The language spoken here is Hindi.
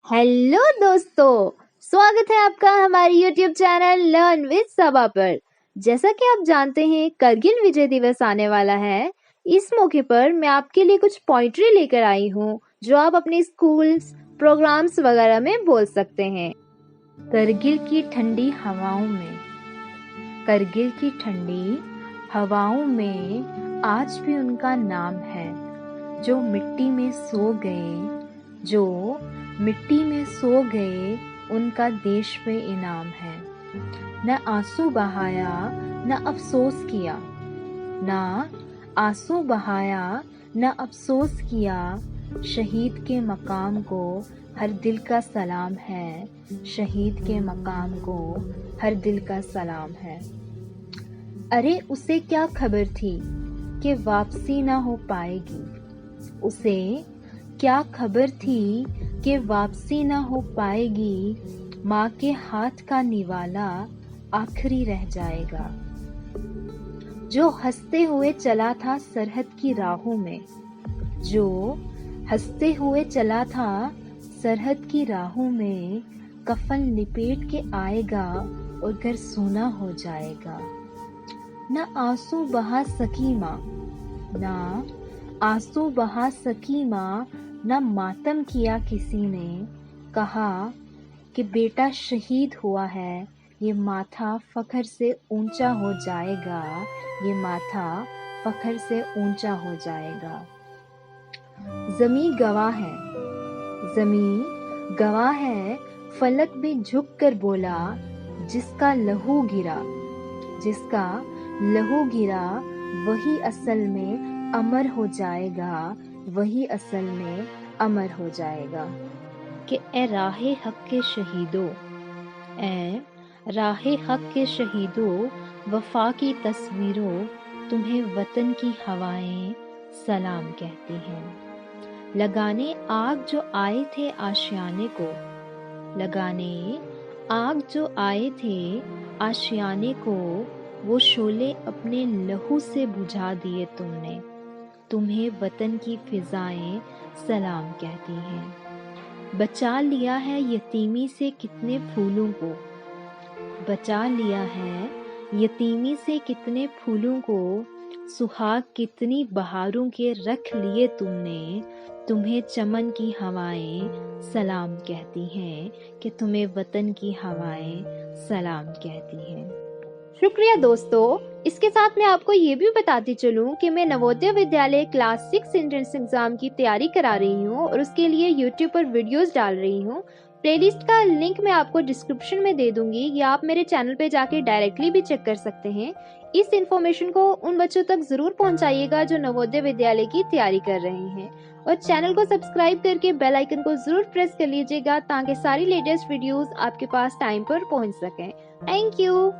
हेलो दोस्तों, स्वागत है आपका हमारे YouTube चैनल लर्न विद सबा पर। जैसा कि आप जानते हैं, करगिल विजय दिवस आने वाला है। इस मौके पर मैं आपके लिए कुछ पोइट्री लेकर आई हूँ जो आप अपने स्कूल्स, प्रोग्राम्स वगैरह में बोल सकते हैं। करगिल की ठंडी हवाओं में, करगिल की ठंडी हवाओं में आज भी उनका नाम है। जो मिट्टी में सो गए, जो मिट्टी में सो गए, उनका देश पे इनाम है। न आंसू बहाया, न अफसोस किया, न आंसू बहाया, न अफसोस किया। शहीद के मकाम को हर दिल का सलाम है, शहीद के मकाम को हर दिल का सलाम है। अरे उसे क्या खबर थी कि वापसी ना हो पाएगी, उसे क्या खबर थी कि वापसी ना हो पाएगी। माँ के हाथ का निवाला आखिरी रह जाएगा। जो हंसते हुए चला था सरहद की राहों में, जो हंसते हुए चला था सरहद की राहों में, कफन लिपेट के आएगा और घर सूना हो जाएगा। न आंसू बहा सकी माँ, न आंसू बहा सकी माँ, न मातम किया किसी ने। कहा कि बेटा शहीद हुआ है, ये माथा फख्र से ऊंचा हो जाएगा, ये माथा फख्र से ऊंचा हो जाएगा। ज़मीं गवाह है, ज़मीं गवाह है, फलक भी झुक कर बोला। जिसका लहू गिरा, जिसका लहू गिरा, वही असल में अमर हो जाएगा, वही असल में अमर हो जाएगा। कि ए राहे हक के शहीदों, ए राहे हक के शहीदों, वफा की तस्वीरों, तुम्हें वतन की हवाएं सलाम कहती हैं। लगाने आग जो आए थे आशियाने को, लगाने आग जो आए थे आशियाने को, वो शोले अपने लहू से बुझा दिए तुमने। तुम्हें वतन की फिजाएं सलाम कहती हैं। बचा लिया है यतीमी से कितने फूलों को, बचा लिया है यतीमी से कितने फूलों को, सुहाग कितनी बहारों के रख लिए तुमने। तुम्हें चमन की हवाएं सलाम कहती हैं, कि तुम्हें वतन की हवाएं सलाम कहती हैं। शुक्रिया दोस्तों। इसके साथ मैं आपको ये भी बताती चलूं कि मैं Navodaya Vidyalaya class 6 entrance exam की तैयारी करा रही हूँ और उसके लिए YouTube पर वीडियोस डाल रही हूँ। प्लेलिस्ट का लिंक मैं आपको डिस्क्रिप्शन में दे दूंगी, या आप मेरे चैनल पे जाके डायरेक्टली भी चेक कर सकते हैं। इस इन्फॉर्मेशन को उन बच्चों तक जरूर पहुंचाइएगा जो नवोदय विद्यालय की तैयारी कर रहे हैं, और चैनल को सब्सक्राइब करके बेल आइकन को जरूर प्रेस कर लीजिएगा ताकि सारी लेटेस्ट वीडियोस आपके पास टाइम पर पहुंच सकें। Thank you.